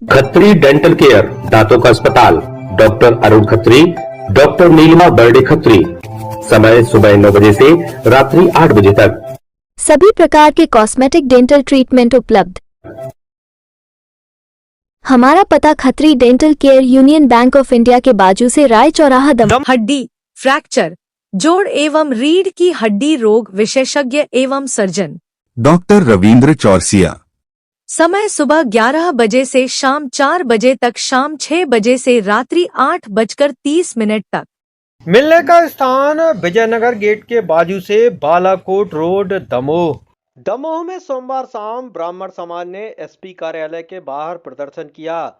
Khatri dental care, दांतों का अस्पताल, डॉक्टर अरुण खत्री, डॉक्टर नीलिमा बर्डे खत्री। समय सुबह 9 बजे से रात्रि 8 बजे तक। सभी प्रकार के कॉस्मेटिक डेंटल ट्रीटमेंट उपलब्ध। हमारा पता Khatri dental care, union bank of India के बाजू से राय चौराहा, दम। हड्डी, फ्रैक्चर, जोड़ एवं रीढ़ की हड्डी रोग विशेषज्ञ एवं सर्जन डॉक्टर रविंद्र चौरसिया। समय सुबह 11 बजे से शाम 4 बजे तक, शाम 6 बजे से रात्रि 8:30 तक। मिलने का स्थान विजयनगर गेट के बाजू से बालाकोट रोड, दमोह। दमोह में सोमवार शाम ब्राह्मण समाज ने एसपी कार्यालय के बाहर प्रदर्शन किया।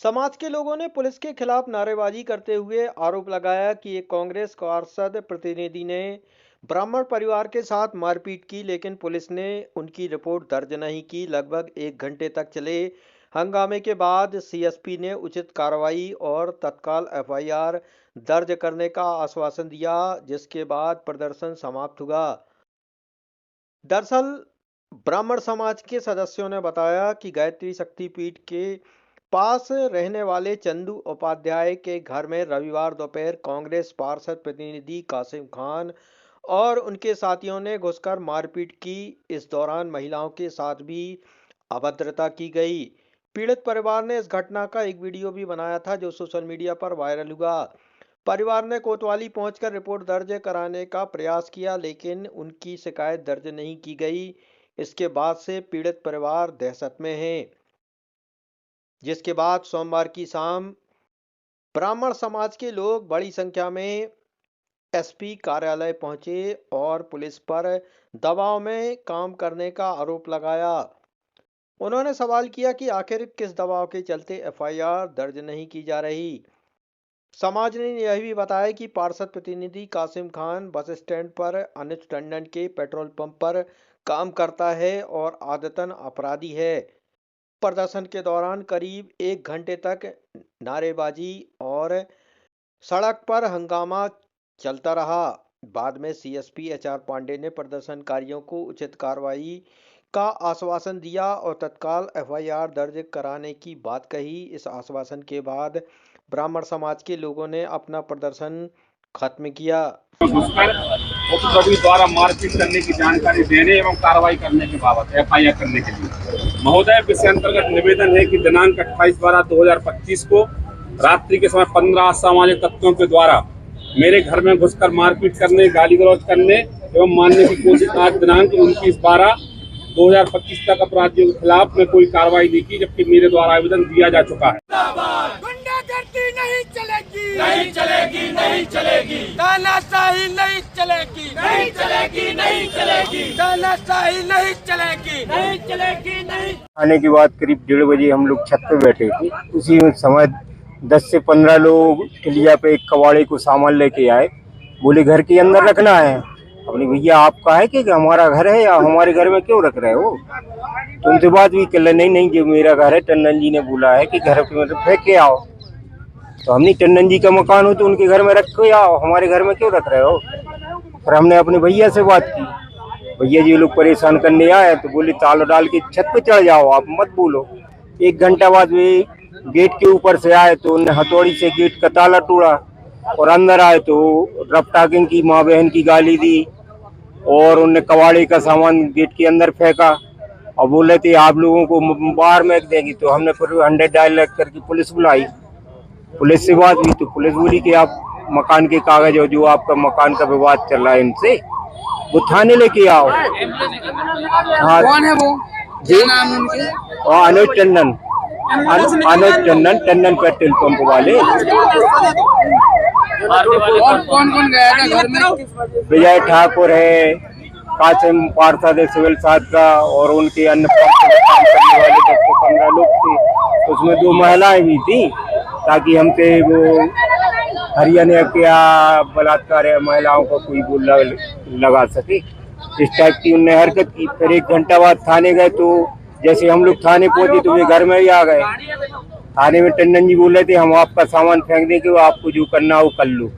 समाज के लोगों ने पुलिस के खिलाफ नारेबाजी करते हुए आरोप लगाया कि एक कांग्रेस पार्षद प्रतिनिधि ने ब्राह्मण परिवार के साथ मारपीट की, लेकिन पुलिस ने उनकी रिपोर्ट दर्ज नहीं की। लगभग 1 घंटे तक चले हंगामे के बाद सीएसपी ने उचित कार्रवाई और तत्काल एफआईआर दर्ज करने का आश्वासन दिया, जिसके बाद प्रदर्शन समाप्त हुआ। दरअसल ब्राह्मण समाज के सदस्यों ने बताया कि गायत्री शक्तिपीठ के पास रहने वाले चंदू उपाध्याय के घर में रविवार दोपहर कांग्रेस पार्षद प्रतिनिधि कासिम खान और उनके साथियों ने घुसकर मारपीट की। इस दौरान महिलाओं के साथ भी अभद्रता की गई। पीड़ित परिवार ने इस घटना का एक वीडियो भी बनाया था, जो सोशल मीडिया पर वायरल हुआ। परिवार ने कोतवाली पहुंचकर रिपोर्ट दर्ज कराने का प्रयास किया, लेकिन उनकी शिकायत दर्ज नहीं की गई। इसके बाद से पीड़ित परिवार दहशत में है, जिसके बाद सोमवार की शाम ब्राह्मण समाज के लोग बड़ी संख्या में एसपी कार्यालय पहुंचे और पुलिस पर दबाव में काम करने का आरोप लगाया। उन्होंने सवाल किया कि आखिर किस दबाव के चलते एफआईआर दर्ज नहीं की जा रही। समाज ने यह भी बताया कि पार्षद प्रतिनिधि कासिम खान बस स्टैंड पर अनुज टंडन के पेट्रोल पंप पर काम करता है और आदतन अपराधी है। प्रदर्शन के दौरान करीब 1 घंटे तक नारेबाजी और सड़क पर हंगामा चलता रहा। बाद में सीएसपी एचआर पांडे ने प्रदर्शनकारियों को उचित कार्रवाई का आश्वासन दिया और तत्काल एफआईआर दर्ज कराने की बात कही। इस आश्वासन के बाद ब्राह्मण समाज के लोगों ने अपना प्रदर्शन खत्म किया। उपद्रवी द्वारा मारपीट करने की जानकारी देने एवं कार्रवाई करने के बाबत एफआईआर करने के लिए महोदय, विषय अंतर्गत निवेदन है कि दिनांक 28/12/2025 को रात्रि के समय 15 असामाजिक तत्वों के द्वारा मेरे घर में घुसकर मारपीट करने, गाली गलौज करने एवं मारने की कोशिश आज दिनांक 29/12/2025 तक अपराधियों के खिलाफ में कोई कार्रवाई नहीं की, जबकि मेरे द्वारा आवेदन दिया जा चुका है। गुंडागर्दी नहीं चलेगी, नहीं चलेगी, नहीं चलेगी। तानाशाही नहीं चलेगी, नहीं चलेगी, नहीं चलेगी। तानाशाही नहीं चलेगी, नहीं चलेगी, नहीं। आने के बाद करीब 1:30 बजे हम लोग छत पे बैठे थे। उसी समय 10 से 15 लोग किलिया पे एक कबाड़े को सामान लेके आए। बोले घर के अंदर रखना है। अपने भैया आपका है कि हमारा घर है, या हमारे घर में क्यों रख रहे हो? तो उनसे बात भी कर ले, नहीं जो मेरा घर है, टंडन जी ने बोला है कि घर पे मतलब फेंक के आओ। तो हमने टंडन जी का मकान हो तो उनके घर में रख के आओ, हमारे घर में क्यों रख रहे हो? फिर हमने अपने भैया से बात की। भैया जी लोग परेशान करने आए तो बोले ताला डाल के छत पे चढ़ जाओ, आप मत बोलो। 1 घंटा बाद वे गेट के ऊपर से आए तो उन्हें हथौड़ी से गेट का ताला तोड़ा और अंदर आए तो रफ्तागिंग की, माँ बहन की गाली दी और उनने कबाड़े का सामान गेट के अंदर फेंका और बोले थे आप लोगों को बाहर फेंक देंगी। तो हमने फिर 100 डायल करके पुलिस बुलाई। पुलिस से बात हुई तो पुलिस बोली कि आप मकान के कागज और जो आपका मकान का विवाद चल रहा है इनसे, वो थाने लेके आओ। हाँ, कौन है वो? जी नाम उनके? अनुज टंडन, अनुज टंडन, टंडन पेट्रोल पंप वाले। और कौन गया था घर में? विजय ठाकुर है, कासिम पार्षद है सिविल साध का, और उनके अन्य काम करने वाले 10 से 15 लोग थे। तो उसमें 2 महिलाएं भी थी, ताकि हमसे वो हरियाणा क्या बलात्कार है महिलाओं को कोई बोल लगा सके, इस टाइप की उनने हरकत की। फिर 1 घंटा बाद थाने गए तो जैसे हम लोग थाने पहुंचे तो वे घर में ही आ गए। थाने में टंडन जी बोल रहे थे हम आपका सामान फेंक देंगे, आपको जो करना हो कर लो।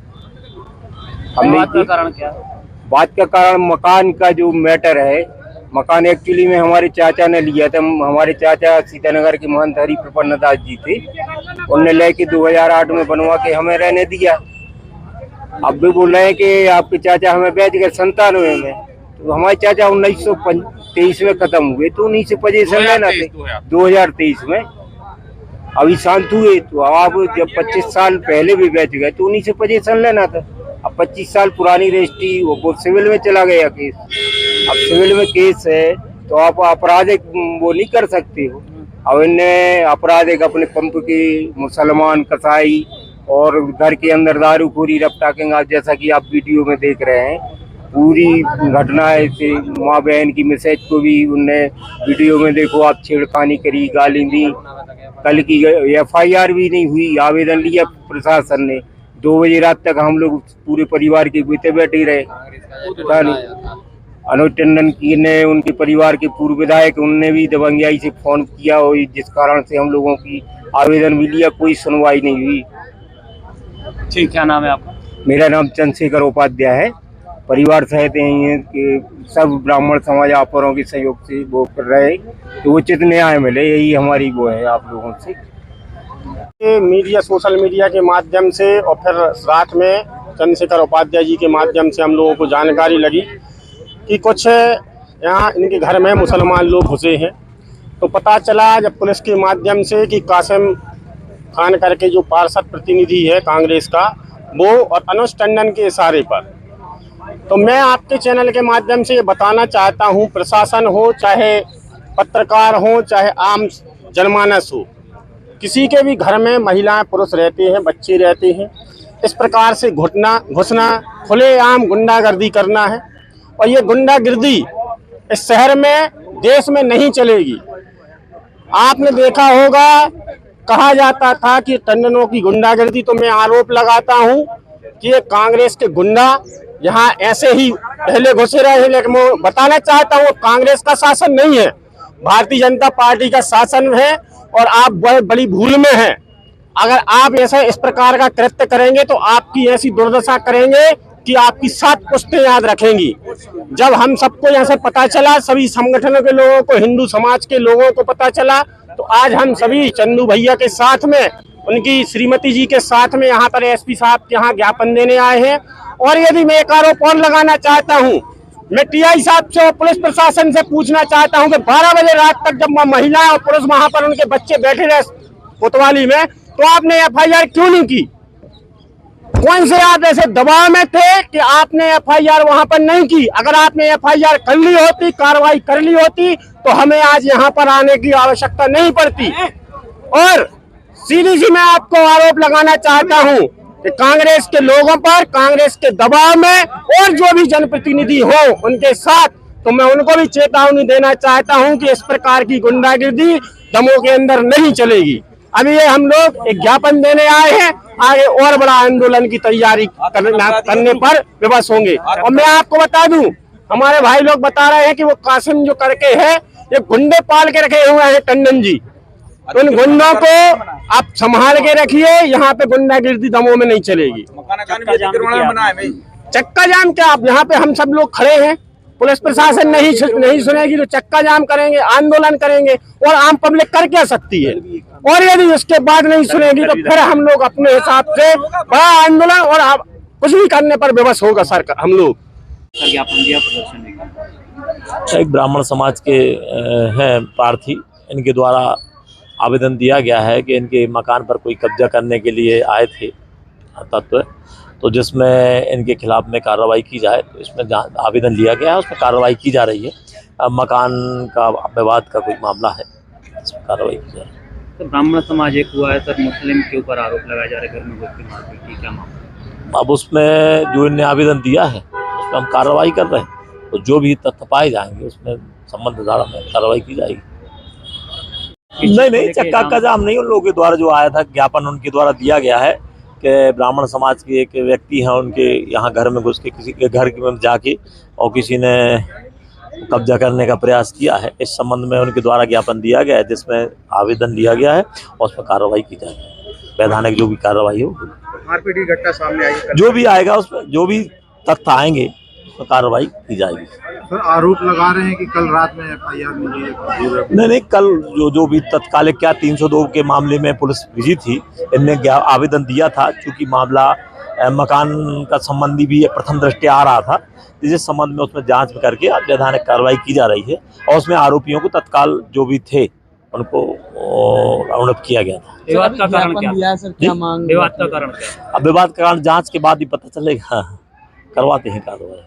हमने बात का कारण क्या? बात का कारण मकान का जो मैटर है, मकान एक्चुअली में हमारे चाचा ने लिया था। हमारे चाचा सीतानगर के महंत हरि प्रपन्न दास जी थे, उनने लेके 2008 में बनवा के हमें रहने दिया। अब भी बोल रहे हैं कि आपके चाचा हमें बेच गए 97 में। तो हमारे चाचा 1923 में खत्म हुए, तो उन्हीं से पोजीशन लेना थे 2023 में। अभी शांत हुए, तो आप जब 25 साल पहले भी बेच गए तो उन्हीं से पोजीशन लेना था। अब 25 साल पुरानी रजिस्ट्री, वो सिविल में चला गया केस। अब सिविल में केस है तो आप आपराधिक वो नहीं कर सकते हो। अब इन्हें आपराधिक अपने पंप के मुसलमान कसाई और घर के अंदर दारूखोरी रफ्ताकिंग, आप जैसा कि आप वीडियो में देख रहे हैं, पूरी घटना ऐसे माँ बहन की मैसेज को भी उनने वीडियो में देखो आप छेड़खानी करी, गाली दी। कल की FIR भी नहीं हुई, आवेदन लिया प्रशासन ने। 2 बजे रात तक हम लोग पूरे परिवार के बीते बैठे रहे। अनुज टंडन की ने, उनके परिवार के पूर्व विधायक, उनने भी दबंगियाई से फोन किया और जिस कारण से हम लोगों की आवेदन भी लिया, कोई सुनवाई नहीं हुई। ठीक, क्या नाम है आपका? मेरा नाम चंद्रशेखर उपाध्याय है। परिवार सहित हैं कि सब ब्राह्मण समाज आपरों के सहयोग से वो कर रहे, तो उचित न्याय मिले, यही हमारी वो है आप लोगों से। मीडिया, सोशल मीडिया के माध्यम से और फिर रात में चंद्रशेखर उपाध्याय जी के माध्यम से हम लोगों को जानकारी लगी कि कुछ यहाँ इनके घर में मुसलमान लोग घुसे हैं। तो पता चला जब पुलिस के माध्यम से कि कासिम खान करके जो पार्षद प्रतिनिधि है कांग्रेस का, वो और अनुज टंडन के इशारे पर। तो मैं आपके चैनल के माध्यम से ये बताना चाहता हूँ, प्रशासन हो, चाहे पत्रकार हो, चाहे आम जनमानस हो, किसी के भी घर में महिलाएं पुरुष रहते हैं, बच्चे रहते हैं, इस प्रकार से घुसना खुलेआम गुंडागर्दी करना है। और ये गुंडागर्दी इस शहर में, देश में नहीं चलेगी। आपने देखा होगा, कहा जाता था कि टंडनों की गुंडागर्दी, तो मैं आरोप लगाता हूं कि ये कांग्रेस के गुंडा यहाँ ऐसे ही पहले घुसे रहे हैं। लेकिन मैं बताना चाहता हूँ कांग्रेस का शासन नहीं है, भारतीय जनता पार्टी का शासन है और आप बड़ी भूल में हैं। अगर आप ऐसा इस प्रकार का कृत्य करेंगे तो आपकी ऐसी दुर्दशा करेंगे कि आपकी 7 पुश्तें याद रखेंगी। जब हम सबको यहाँ से पता चला, सभी संगठनों के लोगों को, हिंदू समाज के लोगों को पता चला, तो आज हम सभी चंदू भैया के साथ में, उनकी श्रीमती जी के साथ में यहाँ पर SP साहब के यहाँ ज्ञापन देने आए हैं। और यदि मैं एक आरोप और लगाना चाहता हूँ, मैं TI साहब से और पुलिस प्रशासन से पूछना चाहता हूँ कि 12 बजे रात तक जब महिलाएं और पुरुष वहां पर उनके बच्चे बैठे रहे कोतवाली में, तो आपने FIR क्यों नहीं की? कौन से आप ऐसे दबाव में थे कि आपने FIR वहां पर नहीं की? अगर आपने FIR कर ली होती, कार्रवाई कर ली होती, तो हमें आज यहाँ पर आने की आवश्यकता नहीं पड़ती। और सीधी सी मैं आपको आरोप लगाना चाहता हूँ कि कांग्रेस के लोगों पर, कांग्रेस के दबाव में, और जो भी जनप्रतिनिधि हो उनके साथ, तो मैं उनको भी चेतावनी देना चाहता हूं कि इस प्रकार की गुंडागर्दी दमोह के अंदर नहीं चलेगी। अभी ये हम लोग एक ज्ञापन देने आए हैं, आगे और बड़ा आंदोलन की तैयारी करने पर विवश होंगे। और मैं आपको बता दूं, हमारे भाई लोग बता रहे हैं कि वो कासिम जो करके है, ये गुंडे पाल के रखे हुए हैं टंडन जी। तो उन गुंडों को आप संभाल के रखिए, यहाँ पे गुंडागिर्दी दमोह में नहीं चलेगी। चक्का जाम क्या, आप यहाँ पे हम सब लोग खड़े हैं, पुलिस प्रशासन नहीं सुनेगी तो चक्का जाम करेंगे, आंदोलन करेंगे। और आम पब्लिक कर क्या सकती है? और यदि उसके बाद नहीं सुनेगी तो फिर हम लोग अपने हिसाब से बड़ा आंदोलन और कुछ भी करने पर विवश होगा सरकार। हम लोग एक ब्राह्मण समाज के हैं प्रार्थी, इनके द्वारा आवेदन दिया गया है कि इनके मकान पर कोई कब्जा करने के लिए आए थे तत्व, तो जिसमें इनके खिलाफ में कार्रवाई की जाए। तो इसमें आवेदन लिया गया है, उसमें कार्रवाई की जा रही है। अब मकान का विवाद का कोई मामला है, इसमें कार्रवाई की जा रही है। तो ब्राह्मण समाज एक हुआ है सर, मुस्लिम के ऊपर आरोप लगाया जा रहा है घर में घुस के मारपीट की, क्या मामला? अब उसमें जो इनने आवेदन दिया है उस पर हम कार्रवाई कर रहे हैं, तो जो भी तथ्य पाए जाएंगे उसमें संबंध धारा में कार्रवाई की जाएगी। नहीं, चक्का का जाम नहीं, उन लोगों के द्वारा जो आया था ज्ञापन, उनके द्वारा दिया गया है कि ब्राह्मण समाज के एक व्यक्ति हैं, उनके यहाँ घर में घुस के किसी के घर में जाके और किसी ने कब्जा करने का प्रयास किया है। इस संबंध में उनके द्वारा ज्ञापन दिया गया है, जिसमें आवेदन लिया गया है और उस पर कार्रवाई की जाएगी। वैधानिक जो भी कार्रवाई हो, मारपीट की घटना सामने आई, जो भी आएगा उसमें, जो भी तथ्य आएंगे उस पर कार्रवाई की जाएगी। सर आरोप लगा रहे हैं कि कल रात में एफआईआर मिली है। नहीं, कल जो भी तत्कालिक क्या 302 के मामले में पुलिस भेजी थी, इनने आवेदन दिया था। चूंकि मामला मकान का संबंधी भी प्रथम दृष्टया आ रहा था, जिस संबंध में उसमें जांच करके वैधानिक कार्रवाई की जा रही है और उसमें आरोपियों को तत्काल जो भी थे उनको राउंड अप किया गया था। विवाद का कारण क्या है सर? क्या मांग? विवाद का कारण क्या है? अब विवाद का कारण जांच के बाद ही पता चलेगा, करवाते हैं कार्रवाई।